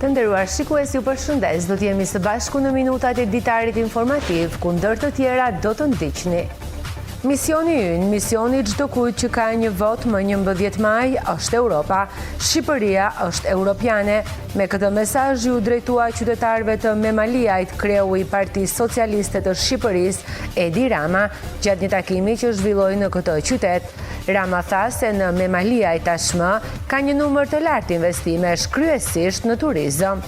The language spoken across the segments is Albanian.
Të nderuar shikues, ju përshëndes. Do t'jemi së bashku në minutat e ditarit informativ, ku ndër të tjera do të ndiqni. Misioni ynë, misioni çdo kujt që ka një vot më 11 maj, është Europa. Shqipëria është europiane. Me këtë mesazh ju drejtua qytetarëve të Memaliajt kreu i Partisë Socialiste të Shqipërisë, Edi Rama, gjatë një takimi që zhvilloi në këtë qytet. Rama tha se në Memaliaj tashmë ka një numër të lartë investimesh, kryesisht në turizëm.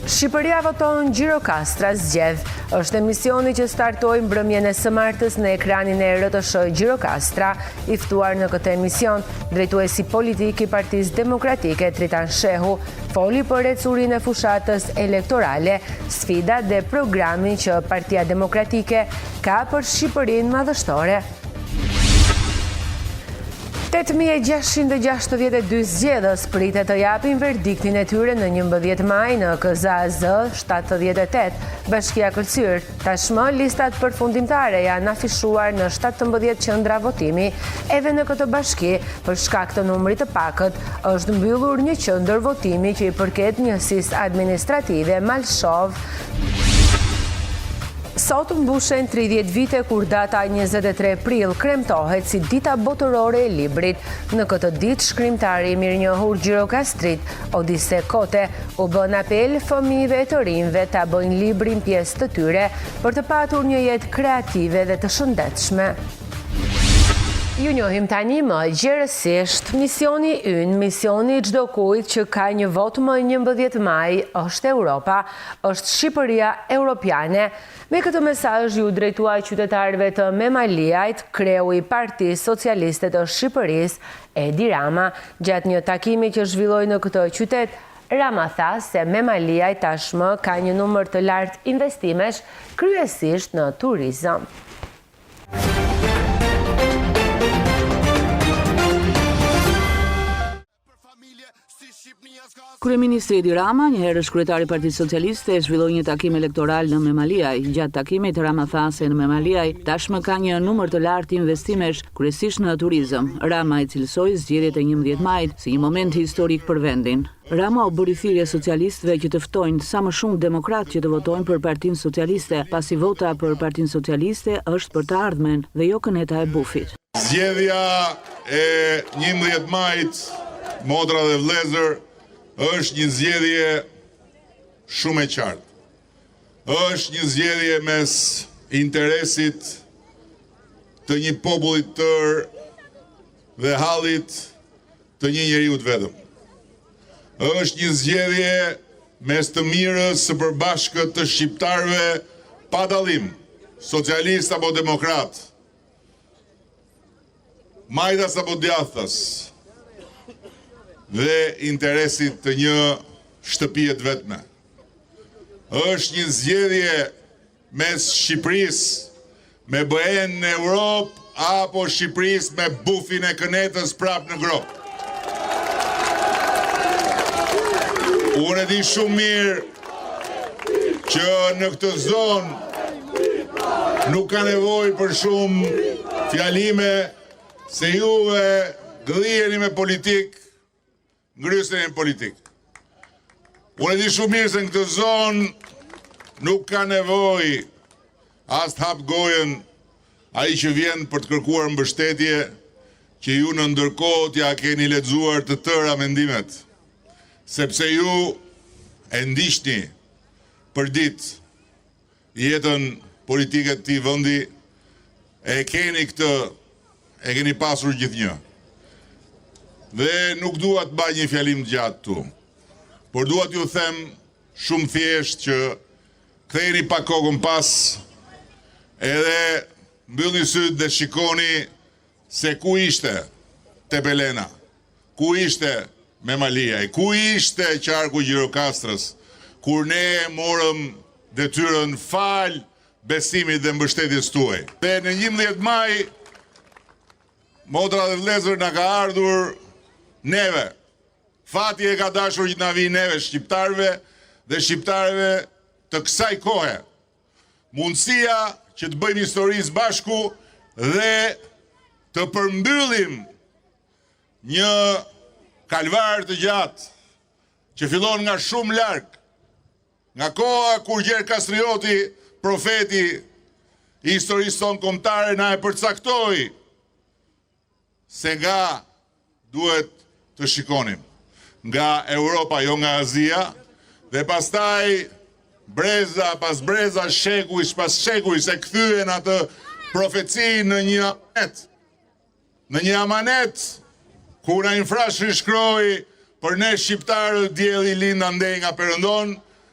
Shqipëria voton Gjirokastra zgjedh. Është emisioni që startoi mbrëmjen e së martës në ekranin e RTS Gjirokastra. I ftuar në këtë emision, drejtuesi politik i Partisë Demokratike Tritan Shehu foli për ecurinë e fushatës elektorale, sfida dhe programin që Partia Demokratike ka për Shqipërinë madhështore. 8.662 zgjedhës pritet të japin verdiktin e tyre në 11 maj në KZAZ 78, Bashkia Këlqyer. Tashmë listat përfundimtare janë afishuar në 17 qendra votimi, edhe në këtë bashki, për shkak të numrit të pakët, është mbyllur një qendër votimi që i përket njësisë administrative Malshov. Sot mbushen 30 vite kur data 23 prill kremtohet si dita botërore e librit. Në këtë ditë, shkrimtari i mirënjohur Gjirokastrit, Odise Kote, u bën apel fëmijëve e të rinjve ta bëjnë librin pjesë të tyre për të patur një jetë kreative dhe të shëndetshme. Ju njohim tani më gjerësisht. Misioni ynë, misioni çdo kujt që ka një vot më 11 maj, është Europa, është Shqipëria europiane. Me këtë mesazh ju drejtua qytetarëve të Memaliajt, kreu i Partisë Socialiste të Shqipërisë, Edi Rama, gjatë një takimi që zhvilloi në këtë qytet. Rama tha se Memaliaj tashmë ka një numër të lartë investimesh, kryesisht në turizëm. Kryeministri Edi Rama, një herësh kryetari i Partisë Socialiste, zhvilloi një takim elektoral në Memaliaj. Gjatë takimit, Rama tha se në Memaliaj tashmë ka një numër të lartë investimesh, kryesisht në turizëm. Rama i cilësoi zgjedhjet e 11 majit si një moment historik për vendin. Rama u bëri thirrje socialistëve që të ftojnë sa më shumë demokratë që të votojnë për Partinë Socialiste, pasi vota për Partinë Socialiste është për të ardhmen dhe jo këneta e bufit. Zgjedhja e 11 majit, motra dhe vëllezër, është një zgjedhje shumë e qartë. Është një zgjedhje mes interesit të një populli të tërë dhe hallit të një njeriu të vetëm. Është një zgjedhje mes të mirës së përbashkët të shqiptarëve pa dallim, socialist apo demokrat, majtas apo djathtas, dhe interesit të një shtëpie të vetme. Është një zgjedhje mes Shqipërisë me BE-n në Europë apo Shqipërisë me bufin e kënetës prapë në grop. Unë e di shumë mirë që në këtë zonë nuk ka nevojë për shumë fjalime, se juve gëdhiheni me politikë, ngrysën e politik. Unë e di shumë mirë se në këtë zonë nuk ka nevojë as të hap gojën ai që vjen për të kërkuar mbështetje, që ju në ndërkohë t'ja keni lexuar të tëra mendimet, sepse ju e ndiqni për ditë jetën politike të këtij vendi, e keni pasur gjithnjë. Dhe nuk dua të bëj një fjalim të gjatë tu, por dua t'ju them shumë thjesht që ktheheni pak kokën pas, edhe mbyllni sytë dhe shikoni se ku ishte Tepelena, ku ishte Memaliaj, ku ishte qarku Gjirokastrës, kur ne morëm detyrën fal besimit dhe mbështetjes tuaj. Dhe në 11 maj, motra dhe vëllezër, na ka ardhur neve. Fati e ka dashur që na vi neve shqiptarëve dhe shqiptarëve të kësaj kohe. Mundësia që të bëjmë histori së bashku dhe të përmbyllim një kalvar të gjatë që fillon nga shumë larg, nga koha kur Gjergj Kastrioti, profeti i historisë tonë kombëtare, na e përcaktoi se nga duhet të shikonim, nga Europa, jo nga Azia, dhe pastaj breza pas breza, shekuj pas shekuj, se kthyen atë profeci në një amanet, ku na infrashi shkroi për ne shqiptarët dielli lind andej nga Perëndon,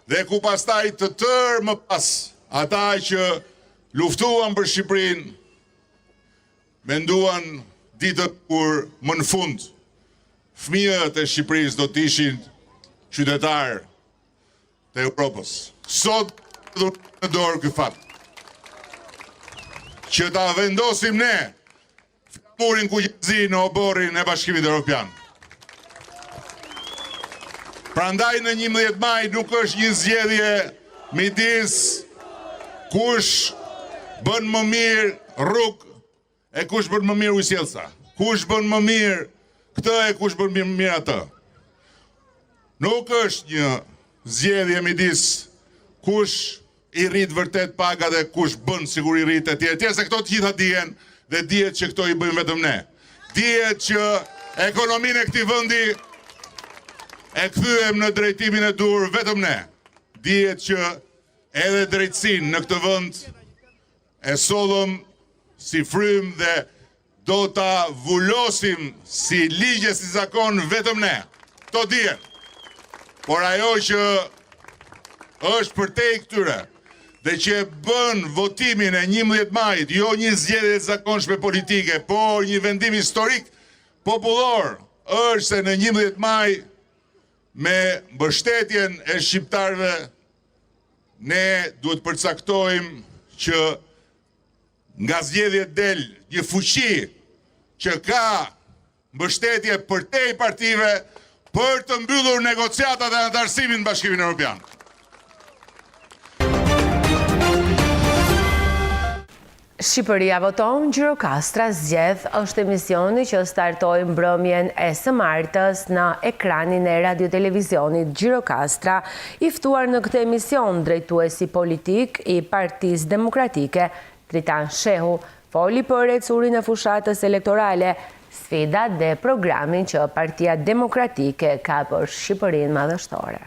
dhe ku pastaj të tërë më pas ata që luftuan për Shqipërinë menduan ditët kur më në fund fëmijët e Shqipërisë do të ishin qytetarë të Europës. Sot në dorë ky fat. Që ta vendosim ne flamurin kuqezi në oborrin e Bashkimit Evropian. Prandaj në 11 maj nuk është një zgjedhje midis kush bën më mirë rrugë e kush bën më mirë ujësjellsa. Kush bën më mirë këtë e kush bën më mirë atë. Nuk është një zgjedhje midis kush i rrit vërtet pagat dhe kush bën sigur i rrit etj. Se këto të gjitha dihen dhe dihet që këto i bëjmë vetëm ne. Dihet që ekonominë e këtij vendi e kthyem në drejtimin e dur vetëm ne. Dihet që edhe drejtësinë në këtë vend e sollëm si frym dhe do ta vulosim si ligje, si zakon vetëm ne. To dihen. Por ajo që është përtej këtyre dhe që bën votimin e 11 majit, jo një zgjedhje zakonshme politike, por një vendim historik popullor, është se në 11 maj me mbështetjen e shqiptarëve ne duhet përcaktojmë që nga zgjedhjet del një fuqi që ka mbështetje përtej partive për të mbyllur negociatat e anëtarësimit në Bashkimin Evropian. Shqipëria voton, Gjirokastra zgjedh është emisioni që startoi mbrëmjen e së martës në ekranin e radio-televizionit Gjirokastra, i ftuar në këtë emision drejtuesi politik i Partisë Demokratike, Dritan Shehu, foli për ecurin e fushatës elektorale, sfidat dhe programin që Partia Demokratike ka për Shqipërinë madhështore.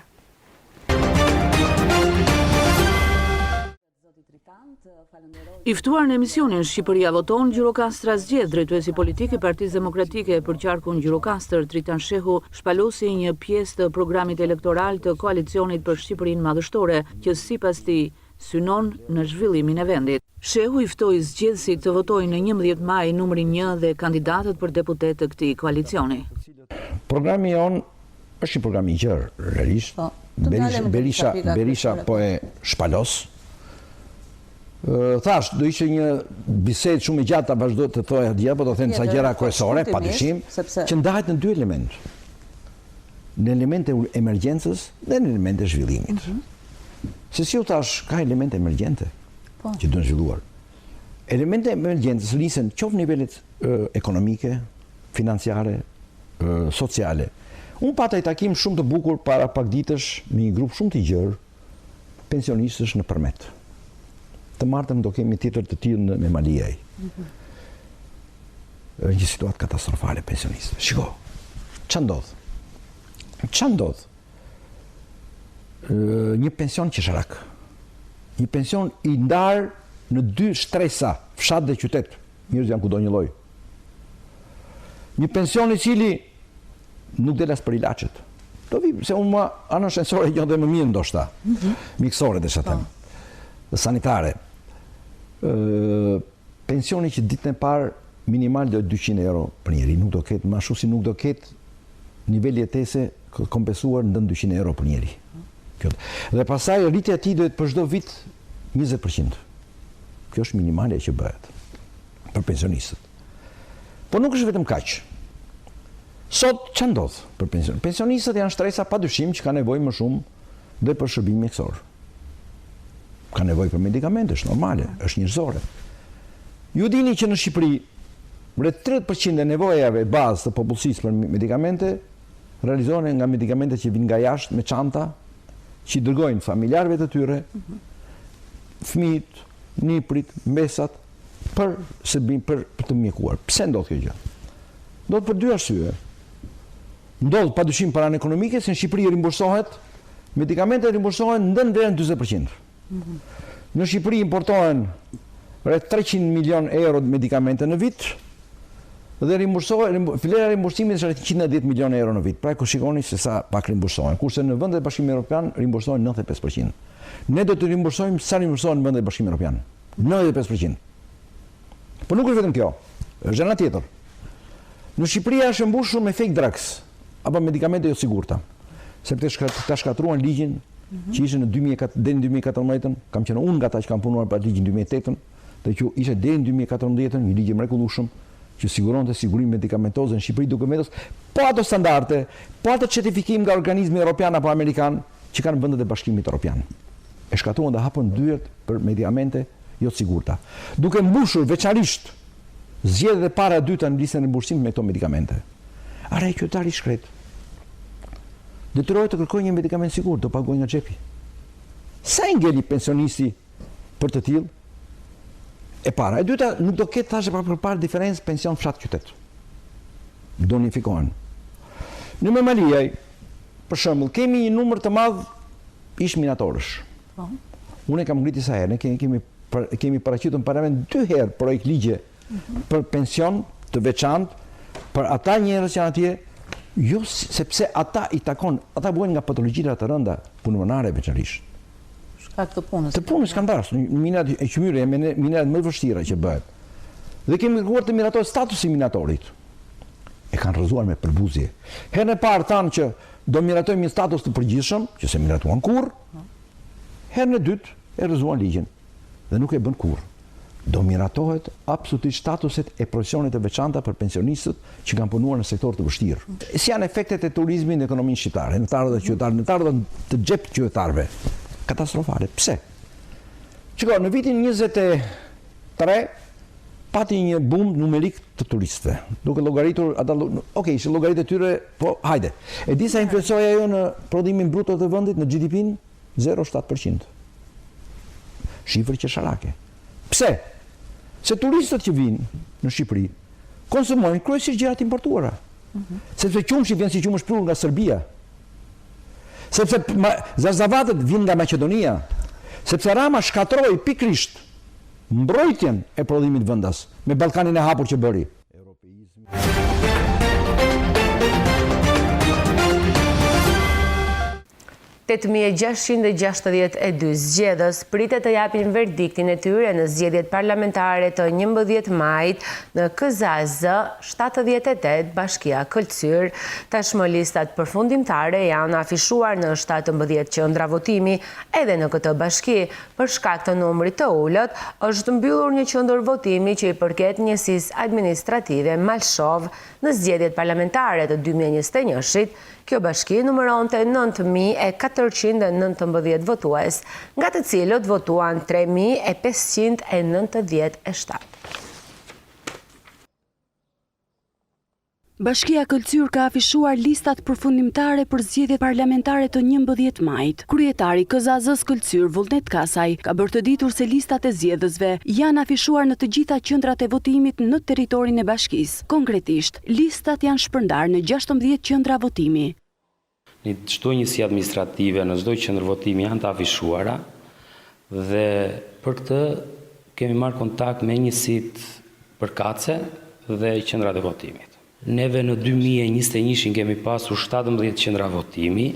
I ftuar në emisionin Shqipëria voton, Gjirokastra zgjedh, drejtuesi politik i Partisë Demokratike për qarkun Gjirokastër, Dritan Shehu, shpalosi një pjesë të programit elektoral të koalicionit për Shqipërinë madhështore, që sipas tij synon në zhvillimin e vendit. Shehu i ftoi zgjedhësit të votojnë në 11 maj numrin 1 dhe kandidatët për deputet të këtij koalicioni. Programi jon është një program i gjerë, realisht. Berisha po e shpalos. Thash, do ishte një bisedë shumë e gjatë ta vazhdo të thoja dje, po do thënë sa gjëra kryesore, padyshim, që ndahet në dy elementë. Në elemente emergjencës dhe në elemente zhvillimit. Se si u thash, ka elemente emergjente që duhen zhvilluar. Elemente emergjencës rrisen qoftë nivelet ekonomike, financiare, sociale. Unë pata i takim shumë të bukur para pak ditësh me një grup shumë të gjerë pensionistësh në Përmet. Të martën do kemi tjetër të tillë me Maliaj. Një situatë katastrofale pensionistëve. Shiko, ç'a ndodh? Një pension qesharak. Një pension i ndar në dy shtresa, fshat dhe qytet. Njerëz janë kudo një lloj. Një pension i cili nuk del as për ilaçet. Do vi, se unë ana shënësore jo dhe më mirë ndoshta. Miksore desha them. Sanitare. Pensioni që ditën e parë minimal do 200 euro për njeri, nuk do ketë, ma shu si nuk do ketë niveli jetese kompensuar në 200 euro për njeri. Dhe pasaj rritja ti do të për çdo vit 20%. Kjo është minimale që bëhet për pensionistët. Po nuk është vetëm kaq. Sot që ndodh për pensionistët? Pensionistët janë shtresa padyshim që ka nevojë më shumë dhe për shërbim mjekësor. Ka nevojë për medikamente, është normale, është njerëzore. Ju dini që në Shqipëri rreth 30% e nevojave bazë të popullsisë për medikamente realizohen nga medikamente që vinë nga jashtë me çanta, që i dërgojnë familjarëve të tyre, fëmijët, niprit, mbesat, për të mjekuar. Pse ndodh kjo gjë? Ndodh për dy arsye. Ndodh padyshim për anë ekonomike, se në Shqipëri rimbursohet, medikamentet rimbursohen ndën deri në 40%. Në Shqipëri importohen rreth 300 milion euro medikamente në vit, dhe filera rimbursimit është rreth 110 milion euro në vit. Pra ku shikoni se sa pak rimbursohen, kurse në vendet e Bashkimit Evropian rimbursohen 95%. Ne do të rimbursojmë sa rimbursohen në vendet e Bashkimit Evropian. 95%. Po nuk është vetëm kjo, është gjëna tjetër. Në Shqipëri është mbushur me fake drugs, apo medikamente jo sigurta. Sepse ta shkatruan ligjin që ishte deri në 2014, kam qenë unë nga ata që kam punuar për ligjin 2008, dhe që ishte deri në 2014 një ligj i mrekullueshëm që siguronte sigurinë medikamentoze në Shqipëri duke metos po ato standarde, po ato certifikim nga organizmi evropian apo amerikan që kanë vendet e Bashkimit Evropian. E shkatruan dhe hapën dyert për medikamente jo të sigurta, duke mbushur veçanërisht zgjedhjet e para e dyta në listën e rimbursimit me këto medikamente. Ara e qytetari i shkret detyrohet të kërkojë një medikament sigurt, do pagojë nga xhepi. Sa i ngeli pensionisti për të tillë? E para, e dyta, nuk do ketë thashë për parë diferencë pension fshat qytet. Do unifikohen. Në Memaliaj, për shembull, kemi një numër të madh ish minatorësh. Unë kam ngritur sa herë, ne kemi paraqitur në parlament 2 herë projekt ligje për pension të veçantë për ata njerëz që janë atje, jo sepse ata i takon, ata buhen nga patologjira të rënda pulmonare veçanërisht. Të punës kanë dasë, minat e qymyre, minat më vështira që bëhet. Dhe kemi kërkuar të miratojë statusi minatorit. E kanë rrëzuar me përbuzje. Herën e parë thanë që do miratojmë një status të përgjithshëm, që se miratuan kurrë. Herën e dytë e rrëzuan ligjin dhe nuk e bën kurrë. Do miratohet absolutisht statuset e profesionet e veçanta për pensionistët që kanë punuar në sektor të vështirë. Si janë efektet e turizmit në ekonominë shqiptare, në të ardhët qytetarë, në të ardhët të xhep qytetarëve? Katastrofale. Pse? Shiko, në vitin 23 pati një boom numerik të turistëve. Duke llogaritur ata, ishte llogaritë e tyre, po hajde. E di sa influencoi ajo në prodhimin bruto të vendit, në GDP-n? 0,7%. Shifër qesharake. Pse? Se turistët që vinë në Shqipëri konsumojnë kryesisht gjërat importuara. Sepse qumshi vjen si qumë shprur nga Serbia. Sepse zarzavatët vinë nga Maqedonia, sepse Rama shkatroi pikrisht mbrojtjen e prodhimit vendas me Ballkanin e hapur që bëri. 8.662 zgjedhës pritet të japin verdiktin e tyre në zgjedhjet parlamentare të 11 majit në KZAZ 78 Bashkia Këlcyr. Tashmë listat përfundimtare janë afishuar në 17 qendra votimi edhe në këtë bashki. Për shkak të numrit të ulët, është mbyllur një qendër votimi që i përket njësisë administrative Malshov në zgjedhjet parlamentare të 2021-shit. Kjo bashki numëronte 9.419 votues, nga të cilët votuan 3.597. Bashkia Këlcyr ka afishuar listat përfundimtare për zgjedhjet parlamentare të 11 majit. Kryetari KZAZ-s Këlcyr, Vullnet Kasaj, ka bërë të ditur se listat e zgjedhësve janë afishuar në të gjitha qendrat e votimit në territorin e bashkisë. Konkretisht, listat janë shpërndarë në 16 qendra votimi. Në çdo njësi administrative, në çdo qendër votimi janë të afishuara dhe për këtë kemi marrë kontakt me njësitë përkatëse dhe qendrat e votimit. Neve në 2021 kemi pasur 17 qendra votimi,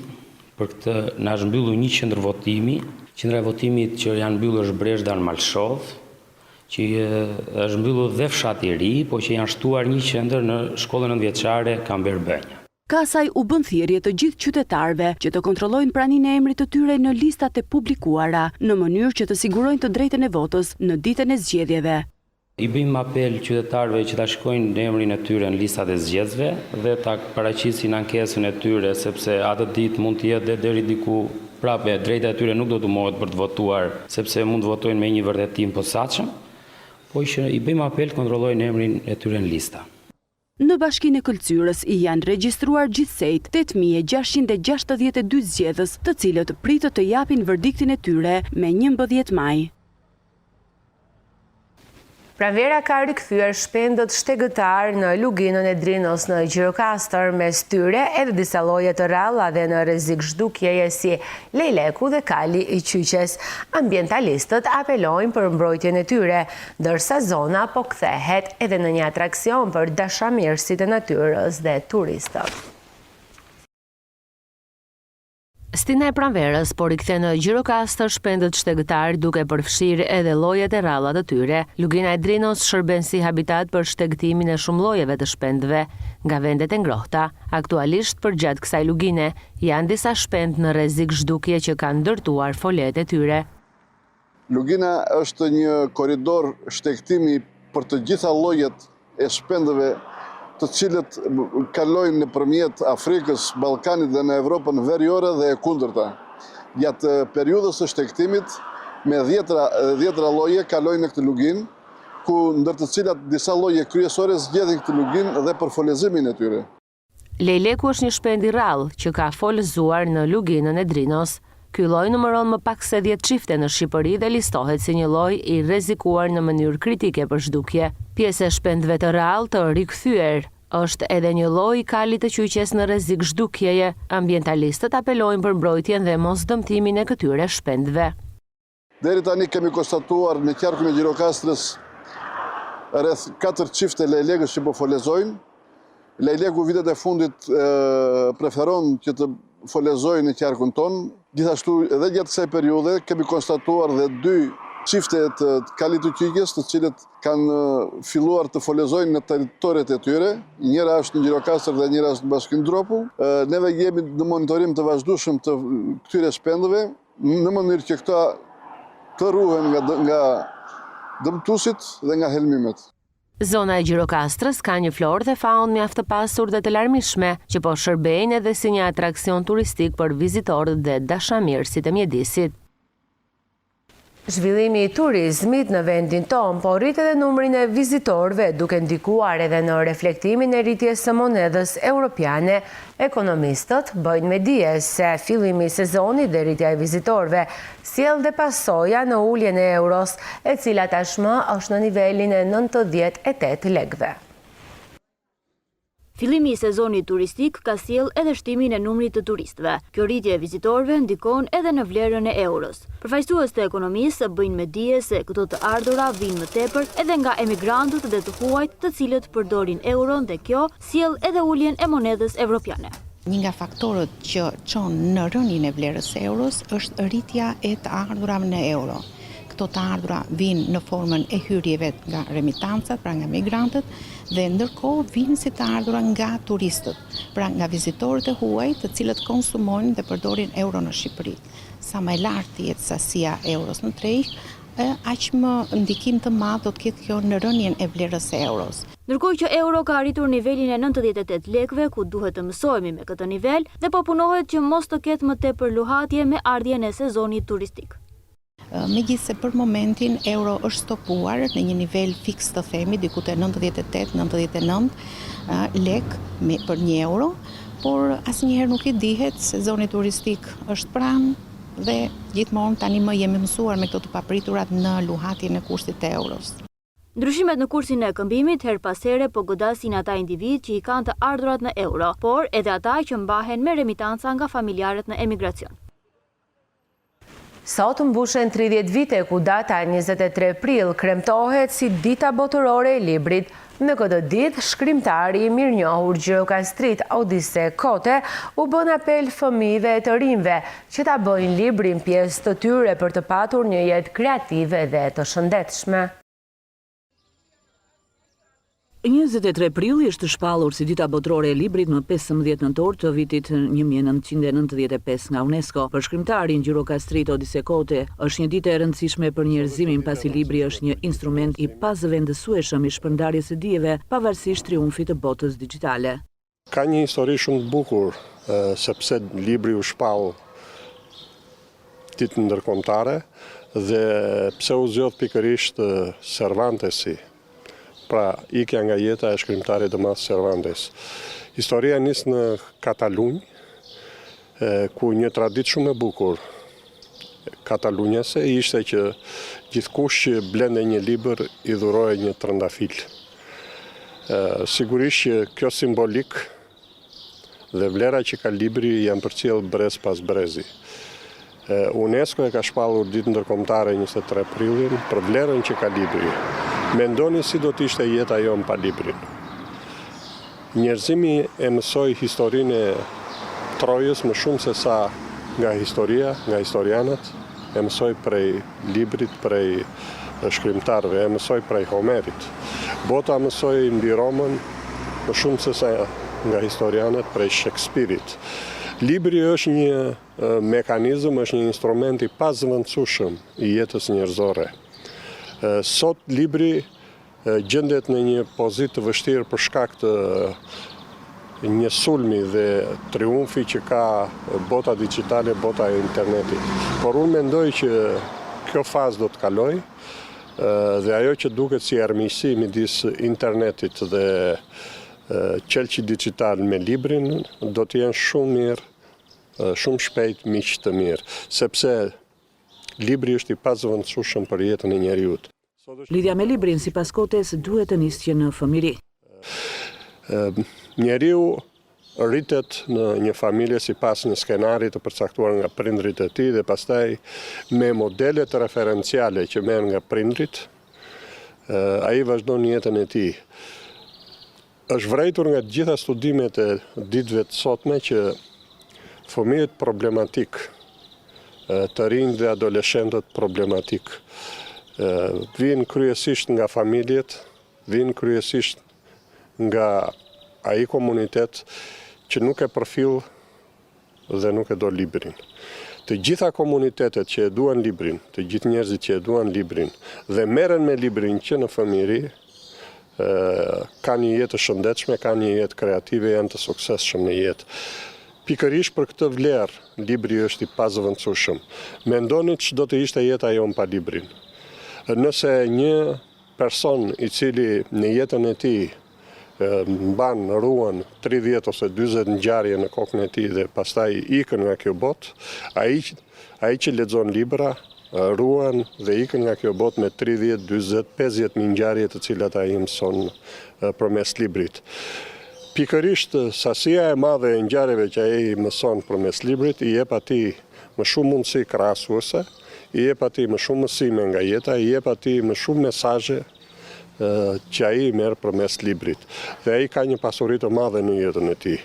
për këtë na është mbyllur një qendër votimi. Qendra e votimit që janë mbyllur është Brezhda në Malshov, që është mbyllur dhe fshati i ri, po që janë shtuar një qendër në shkollën nëntëvjeçare Kamber Benja. Kasaj u bën thirrje të gjithë qytetarëve që të kontrollojnë praninë e emrit të tyre në listat e publikuara, në mënyrë që të sigurojnë të drejtën e votës në ditën e zgjedhjeve. I bëjmë apel qytetarëve që ta shkojnë emrin e tyre në listat e zgjedhjeve dhe ta paraqisin ankesën e tyre, sepse atë ditë mund të jetë deri diku prapë drejta e tyre nuk do të mohet për të votuar, sepse mund të votojnë me një vërtetim posaçëm, po që i bëjmë apel të kontrollojnë emrin e tyre në lista. Në Bashkinë e Kulturës janë regjistruar gjithsejt 8.662 zgjedhës, të cilët pritet të japin verdiktin e tyre me 11 maj. Pranvera ka rikthyer shpendët shtegëtar në luginën e Drinos në Gjirokastër, mes tyre edhe disa lloje të rralla dhe në rrezik zhdukjeje si lejleku dhe kali i qyqes. Ambientalistët apelojnë për mbrojtjen e tyre, ndërsa zona po kthehet edhe në një atraksion për dashamirësit e natyrës dhe turistët. Stina e Pranverës po rikthen në Gjirokastër shpendët shtegëtar duke përfshirë edhe llojet e rrallat të tyre. Lugina e Drinos shërben si habitat për shtegëtimin e shumë llojeve të shpendëve nga vendet e ngrohta. Aktualisht përgjatë kësaj lugine janë disa shpendë në rrezik zhdukje që kanë ndërtuar folet e tyre. Lugina është një korridor shtegëtimi për të gjitha llojet e shpendëve, të cilët kalojnë nëpërmjet Afrikës, Ballkanit dhe në Evropën veriore dhe e kundërta. Gjatë periudhës së shtegëtimit, me 10 lloje kalojnë në këtë luginë, ku ndër të cilat disa lloje kryesore zgjedhin këtë luginë dhe për folezimin e tyre. Lejleku është një shpend i rrallë që ka folëzuar në luginën e Drinos. Ky lloj numëron më pak se 10 çifte në Shqipëri dhe listohet si një lloj i rrezikuar në mënyrë kritike për zhdukje. Pjesë e shpendëve të rrallë të rikthyer është edhe një lloj i kalit të qyqes në rrezik zhdukjeje. Ambientalistët apelojnë për mbrojtjen dhe mosdëmtimin e këtyre shpendëve. Deri tani kemi konstatuar në qarkun e Gjirokastrës rreth 4 çifte lejlekësh që po folezojnë. Lejleku vitet e fundit preferon që të folezojnë në qarkun tonë. Gjithashtu edhe gjatë kësaj periudhe kemi konstatuar dhe 2 çifte të kalit të qyqes, të cilët kanë filluar të folezojnë në territoret e tyre. Njëra është në Gjirokastër dhe njëra është në Bashkinë Dropull. Neve jemi në monitorim të vazhdueshëm të këtyre shpendëve në mënyrë që këta të ruhen nga dëmtuesit dhe nga helmimet. Zona e Gjirokastrës ka një florë dhe faunë mjaft të pasur dhe të larmishme, që po shërbejnë edhe si një atraksion turistik për vizitorët dhe dashamirësit e mjedisit. Zhvillimi i turizmit në vendin tonë po rrit edhe numrin e vizitorëve, duke ndikuar edhe në reflektimin e rritjes së monedhës europiane. Ekonomistët bëjnë me dije se fillimi i sezonit dhe rritja e vizitorëve sjell dhe pasoja në uljen e euros, e cila tashmë është në nivelin e 98 lekëve. Fillimi i sezonit turistik ka sjell edhe shtimin e numrit të turistëve. Kjo rritje e vizitorëve ndikon edhe në vlerën e euros. Përfaqësues të ekonomisë bëjnë me dije se këto të ardhura vijnë më tepër edhe nga emigrantët dhe të huajt, të cilët përdorin euron, dhe kjo sjell edhe uljen e monedhës evropiane. Një nga faktorët që çon në rënien e vlerës së euros është rritja e të ardhurave në euro. Këto të ardhura vinë në formën e hyrjeve nga remitancat, pra nga migrantët, dhe ndërkohë vinë si të ardhura nga turistët, pra nga vizitorët e huaj, të cilët konsumojnë dhe përdorin euro në Shqipëri. Sa më e lartë jetë sasia e euros në treg, aq më ndikim të madh do të ketë kjo në rënien e vlerës së euros. Ndërkohë që euro ka arritur nivelin e 98 lekëve, ku duhet të mësohemi me këtë nivel dhe po punohet që mos të ketë më tepër luhatje me ardhjen e sezonit turistik. Megjithse për momentin euro është stopuar në një nivel fiks, të themi, diku te 98-99 lek për 1 euro, por asnjëherë nuk i dihet, sezoni turistik është pranë dhe gjithmonë tani më jemi mësuar me këto të papriturat në luhatjen e kushtit të euros. Ndryshimet në kursin e këmbimit her pas here po godasin ata individ që i kanë të ardhurat në euro, por edhe ata që mbahen me remitanca nga familjarët në emigracion. Sot mbushen 30 vite ku data 23 prill kremtohet si dita botërore e librit. Në këtë ditë, shkrimtari i mirënjohur gjirokastrit Odise Kote u bën apel fëmijëve e të rinjve që ta bëjnë librin pjesë të tyre për të patur një jetë kreative dhe të shëndetshme. 23 prilli është shpallur si dita botërore e librit më 15 nëntor të vitit 1995 nga UNESCO. Për shkrimtarin gjirokastrit Odise Kote është një ditë e rëndësishme për njerëzimin, pasi libri është një instrument i pazëvendësueshëm i shpërndarjes së dijeve pavarësisht triumfit të botës digjitale. Ka një histori shumë të bukur, sepse libri u shpall ditë ndërkombëtare dhe pse u zgjodh pikërisht Cervantesi pra ikja nga jeta e shkrimtarit Tomás Cervantes. Historia nis në Katalunjë, ku një traditë shumë e bukur katalunjase ishte që gjithkush që blende një libër i dhuroje një trëndafil. Sigurisht që kjo simbolik dhe vlera që ka libri janë përcjell brez pas brezi. UNESCO e ka shpallur ditën ndërkombëtare 23 prillin për vlerën që ka libri. Mendoni si do të ishte jeta jonë pa librin. Njerëzimi e mësoi historinë e Trojës më shumë se sa nga historia, nga historianët, e mësoj prej librit, prej shkrimtarëve, e mësoj prej Homerit. Bota mësoj mbi Romën më shumë se sa nga historianët prej Shakespeare-it. Libri është një mekanizëm, është një instrument i pazëvendësueshëm i jetës njerëzore. Sot libri gjendet në një pozitë të vështirë për shkak të një sulmi dhe triumfi që ka bota digitale, bota e internetit. Por unë mendoj që kjo fazë do të kaloj dhe ajo që duket si armiqësi midis internetit dhe qelçi digital me librin do të jenë shumë mirë, shumë shpejt miq të mirë, sepse libri është i pazëvendësueshëm për jetën e njeriut. Lidhja me librin sipas Kotes duhet të nisë në fëmijëri. Njeriu rritet në një familje sipas një skenari të përcaktuar nga prindrit e tij dhe pastaj me modele të referenciale që merr nga prindrit, ai vazhdon jetën e tij. Është vërejtur nga të gjitha studimet e ditëve të sotme që fëmijët problematik, të rinj dhe adoleshentët problematik, vinë kryesisht nga familjet, vinë kryesisht nga ai komunitet që nuk e përfill dhe nuk e do librin. Të gjitha komunitetet që e duan librin, të gjithë njerëzit që e duan librin dhe merren me librin që në fëmijëri, kanë një jetë të shëndetshme, kanë një jetë kreative, janë të suksesshëm në jetë. Pikërisht për këtë vlerë, libri është i pazëvendësueshëm. Mendoni ç'do të ishte jeta jonë pa librin. Nëse një person i cili në jetën e tij mban, ruan 30 ose 40 ngjarje në kokën e tij dhe pastaj ikën nga kjo botë, ai që lexon libra ruan dhe ikën nga kjo botë me 30, 40, 50 ngjarje të cilat ai mëson përmes librit. Pikërisht sasia e madhe e ngjarjeve që ai mëson përmes librit i jep atij më shumë mundësi krahasuese, i jep atij më shumë mësime nga jeta, i jep atij më shumë mesazhe që ai merr përmes librit. Dhe ai ka një pasuri të madhe në jetën e tij.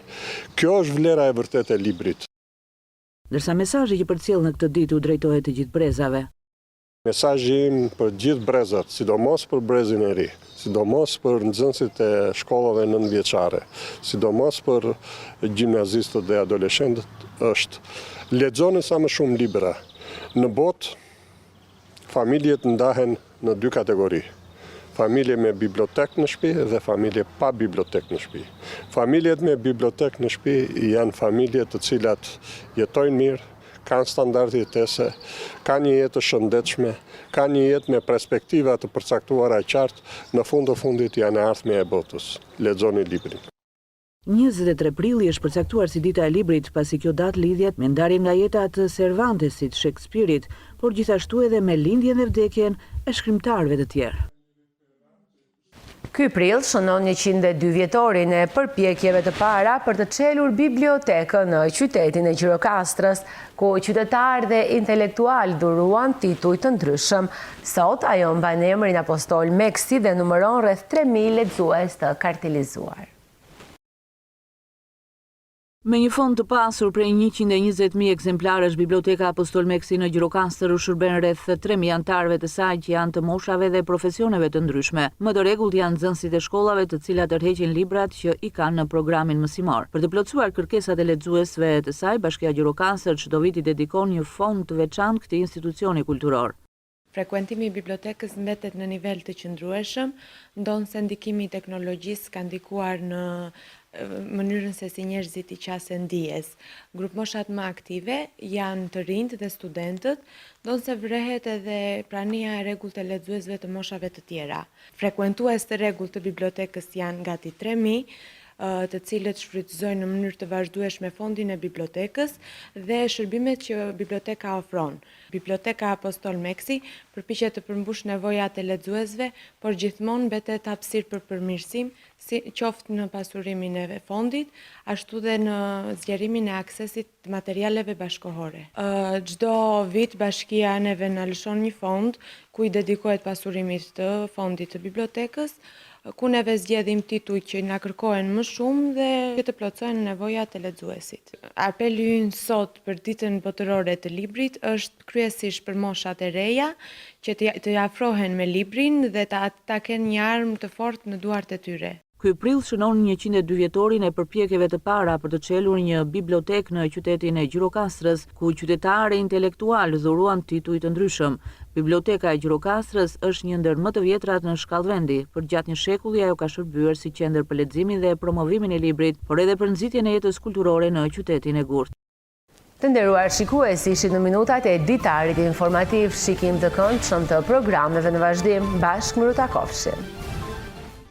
Kjo është vlera e vërtetë e librit. Ndërsa mesazhi që përcjell në këtë ditë u drejtohet të gjithë brezave. Mesazhi im për gjithë brezat, sidomos për brezin e ri, sidomos për nxënësit e shkollave nëntëvjeçare, sidomos për gjimnazistët dhe adoleshentët është: lexoni sa më shumë libra. Në botë familjet ndahen në dy kategori. Familje me bibliotek në shtëpi dhe familje pa bibliotek në shtëpi. Familjet me bibliotek në shtëpi janë familje të cilat jetojnë mirë, kanë standarde jetese, kanë një jetë të shëndetshme, kanë një jetë me perspektiva të përcaktuara qartë, në fund të fundit janë e ardhmja e botës. Lexoni librin. 23 prilli është përcaktuar si dita e librit, pasi kjo datë lidhet me ndarjen nga jeta të Cervantesit, Shakespeare-it, por gjithashtu edhe me lindjen dhe vdekjen e shkrimtarëve të tjerë. Ky prill shënon 102 vjetorin e përpjekjeve të para për të çelur bibliotekën në qytetin e Gjirokastrës, ku qytetarë dhe intelektual dhuruan tituj të ndryshëm. Sot ajo mban emrin Apostol Meksi dhe numëron rreth 3000 lexues të kartelizuar. Me një fond të pasur prej 120.000 ekzemplarësh, Biblioteka Apostol Meksi në Gjirokastër u shërben rreth 3.000 anëtarëve të saj që janë të moshave dhe profesioneve të ndryshme. Më të rregullt janë nxënësit e shkollave të cilat tërheqin librat që i kanë në programin mësimor. Për të plotësuar kërkesat e lexuesve të saj, Bashkia Gjirokastër çdo vit i dedikon një fond të veçantë këtij institucioni kulturor. Frekuentimi i bibliotekës mbetet në nivel të qëndrueshëm, ndonse ndikimi i teknologjisë ka ndikuar në mënyrën se si njerëzit i qasen dijes. Grup moshat më aktive janë të rinjt dhe studentët, ndonse vrehet edhe prania e rregullt të lexuesve të moshave të tjera. Frekuentues të rregullt të bibliotekës janë gati 3000, të cilët shfrytëzojnë në mënyrë të vazhdueshme fondin e bibliotekës dhe shërbimet që biblioteka ofron. Biblioteka Apostol Meksi përpiqet të përmbush nevojat e lexuesve, por gjithmonë mbetet hapësirë për përmirësim, si qoftë në pasurimin e fondit, ashtu dhe në zgjerimin e aksesit të materialeve bashkohore. Çdo vit bashkia neve na lëshon një fond ku i dedikohet pasurimit të fondit të bibliotekës, ku neve zgjedhim tituj që na kërkohen më shumë dhe që të plotësojnë nevojat e lexuesit. Apeli ynë sot për ditën botërore të librit është kryesisht për moshat e reja që të afrohen me librin dhe ta kenë një armë të fortë në duart e tyre. Ky prill shënon 102 vjetorin e përpjekjeve të para për të çelur një bibliotek në qytetin e Gjirokastrës, ku qytetarë intelektual dhuruan tituj të ndryshëm. Biblioteka e Gjirokastrës është një ndër më të vjetrat në shkallë vendi. Për gjatë një shekulli ajo ka shërbyer si qendër për leximin dhe promovimin e librit, por edhe për nxitjen e jetës kulturore në qytetin e Gurt. Të nderuar shikues, ishit në minutat e ditarit informativ, shikim të këndshëm të programeve në vazhdim, bashkë më rutakofshim.